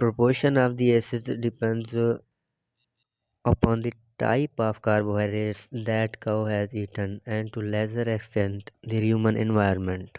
proportion of the acids depends upon the type of carbohydrates that cow has eaten and to lesser extent the human environment۔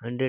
100